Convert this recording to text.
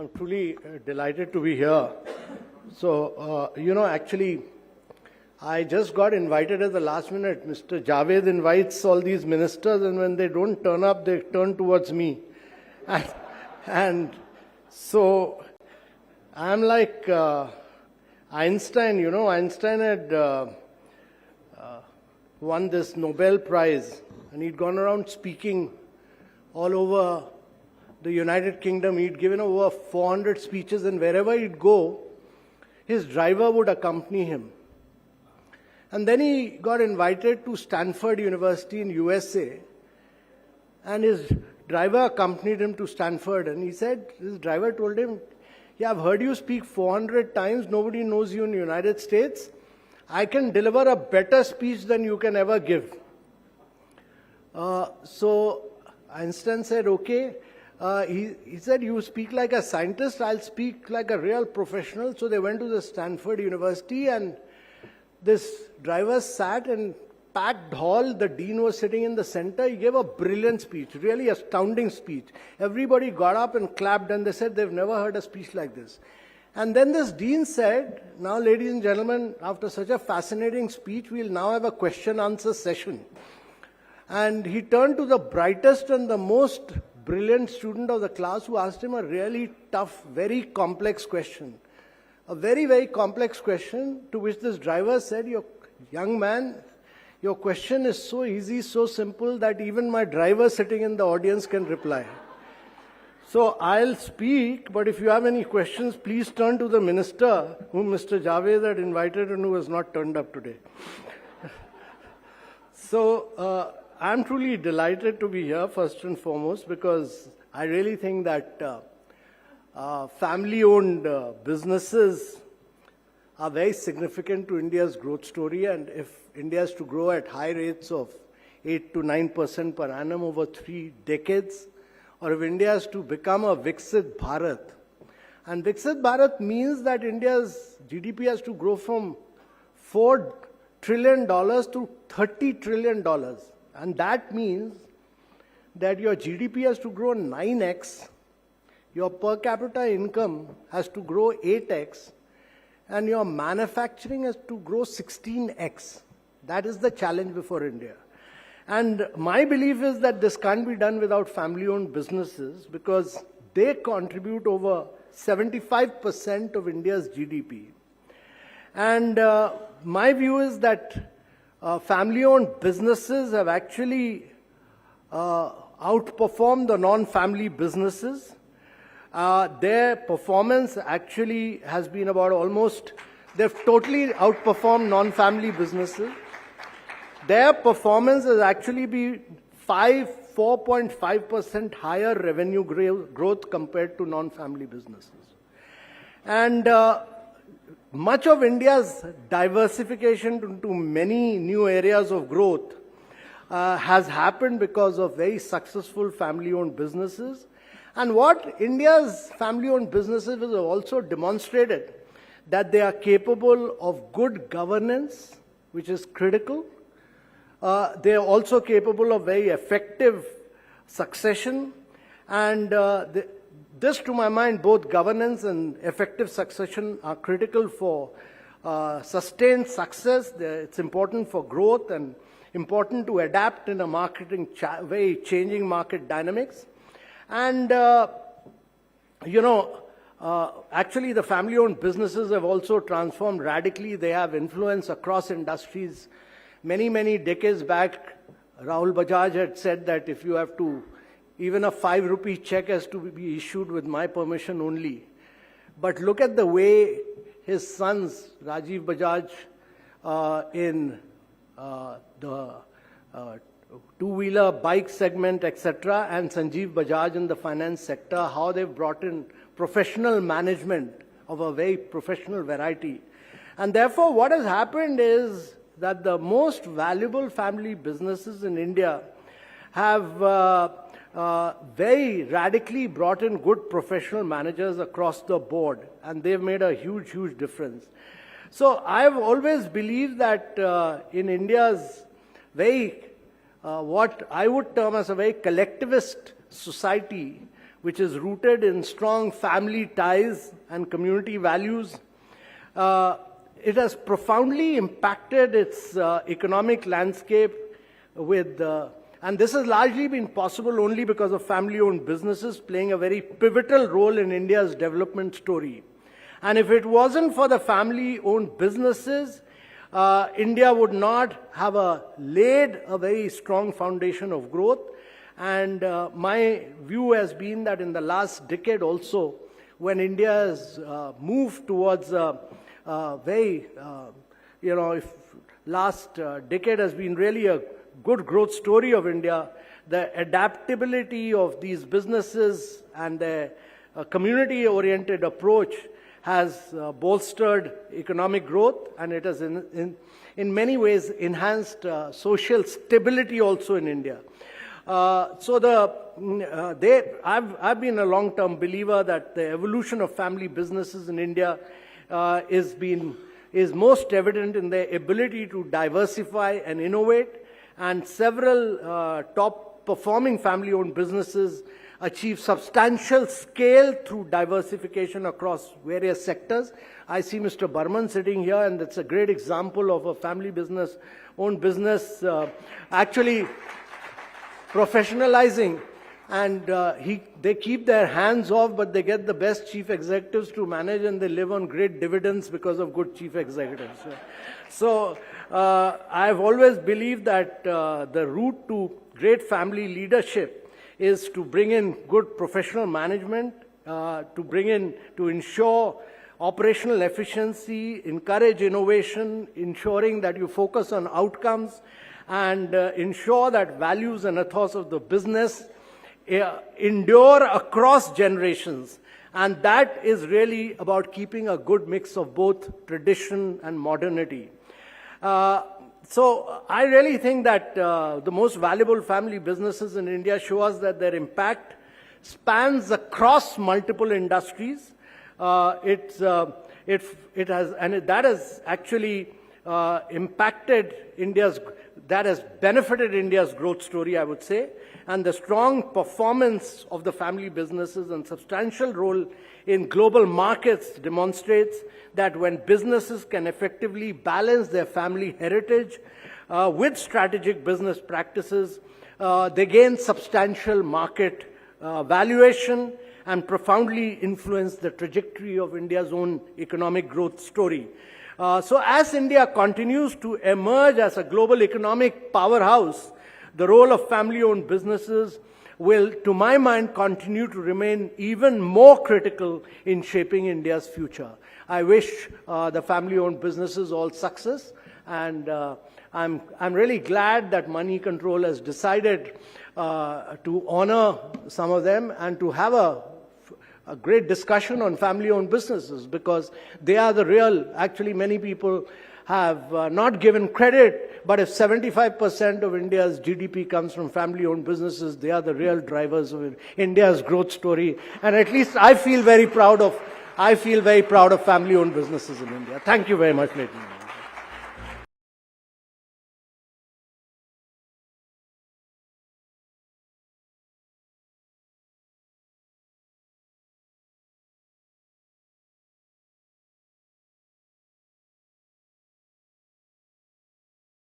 I'm truly delighted to be here. So, actually, I just got invited at the last minute. Mr. Javed invites all these ministers, and when they don't turn up, they turn towards me. And so, I'm like Einstein, Einstein had won this Nobel Prize, and he'd gone around speaking all over the United Kingdom. He'd given over 400 speeches, and wherever he'd go, his driver would accompany him. And then he got invited to Stanford University in USA, and his driver accompanied him to Stanford, and his driver told him, "Yeah, I've heard you speak 400 times, nobody knows you in the United States. I can deliver a better speech than you can ever give." So Einstein said, "Okay." He said, "You speak like a scientist, I'll speak like a real professional." So they went to the Stanford University, and this driver sat in packed hall. The dean was sitting in the center. He gave a brilliant speech, really astounding speech. Everybody got up and clapped, and they said they've never heard a speech like this. And then this dean said, "Now, ladies and gentlemen, after such a fascinating speech, we'll now have a question-answer session." And he turned to the brightest and the most brilliant student of the class, who asked him a really tough, very complex question. A very, very complex question, to which this driver said, "Young man, your question is so easy, so simple, that even my driver sitting in the audience can reply. So I'll speak, but if you have any questions, please turn to the minister, whom Mr. Javed had invited and who has not turned up today." So I'm truly delighted to be here, first and foremost, because I really think that family-owned businesses are very significant to India's growth story, and if India is to grow at high rates of 8 to 9% per annum over 3 decades, or if India is to become a Viksit Bharat, and Viksit Bharat means that India's GDP has to grow from $4 trillion to $30 trillion. And that means that your GDP has to grow 9x, your per capita income has to grow 8x, and your manufacturing has to grow 16x. That is the challenge before India. And my belief is that this can't be done without family-owned businesses, because they contribute over 75% of India's GDP. And my view is that family-owned businesses have actually outperformed the non-family businesses. Their performance actually has been they've totally outperformed non-family businesses. Their performance has actually been 4.5% higher revenue growth compared to non-family businesses. And much of India's diversification into many new areas of growth has happened because of very successful family-owned businesses. And what India's family-owned businesses have also demonstrated, that they are capable of good governance, which is critical. They are also capable of very effective succession. And this, to my mind, both governance and effective succession are critical for sustained success. It's important for growth and important to adapt in a very changing market dynamics. And, actually the family-owned businesses have also transformed radically. They have influence across industries. Many, many decades back, Rahul Bajaj had said that if you have to, even a 5 rupee check has to be issued with my permission only. But look at the way his sons, Rajiv Bajaj in the two-wheeler bike segment, etc., and Sanjeev Bajaj in the finance sector, how they've brought in professional management of a very professional variety. And therefore, what has happened is that the most valuable family businesses in India have very radically brought in good professional managers across the board, and they've made a huge, huge difference. So I've always believed that in India's very, what I would term as a very collectivist society, which is rooted in strong family ties and community values. It has profoundly impacted its economic landscape and this has largely been possible only because of family-owned businesses playing a very pivotal role in India's development story. And if it wasn't for the family-owned businesses, India would not have laid a very strong foundation of growth. And my view has been that in the last decade also, when India has moved towards if last decade has been really a good growth story of India, the adaptability of these businesses and the community-oriented approach has bolstered economic growth, and it has in many ways enhanced social stability also in India. I've been a long-term believer that the evolution of family businesses in India is most evident in their ability to diversify and innovate, and several top-performing family-owned businesses achieve substantial scale through diversification across various sectors. I see Mr. Burman sitting here, and that's a great example of a family owned business actually professionalizing, and they keep their hands off, but they get the best chief executives to manage, and they live on great dividends because of good chief executives. So I've always believed that the route to great family leadership is to bring in good professional management, to ensure operational efficiency, encourage innovation, ensuring that you focus on outcomes, and ensure that values and ethos of the business endure across generations. And that is really about keeping a good mix of both tradition and modernity. So I really think that the most valuable family businesses in India show us that their impact spans across multiple industries. That has actually that has benefited India's growth story, I would say. And the strong performance of the family businesses and substantial role in global markets demonstrates that when businesses can effectively balance their family heritage with strategic business practices, they gain substantial market valuation and profoundly influence the trajectory of India's own economic growth story. So as India continues to emerge as a global economic powerhouse, the role of family-owned businesses will, to my mind, continue to remain even more critical in shaping India's future. I wish the family-owned businesses all success, and I'm really glad that Money Control has decided to honor some of them and to have a great discussion on family-owned businesses, because they are the real, actually many people have not given credit, but if 75% of India's GDP comes from family-owned businesses, they are the real drivers of India's growth story. And at least I feel very proud of family-owned businesses in India. Thank you very much, ladies and gentlemen.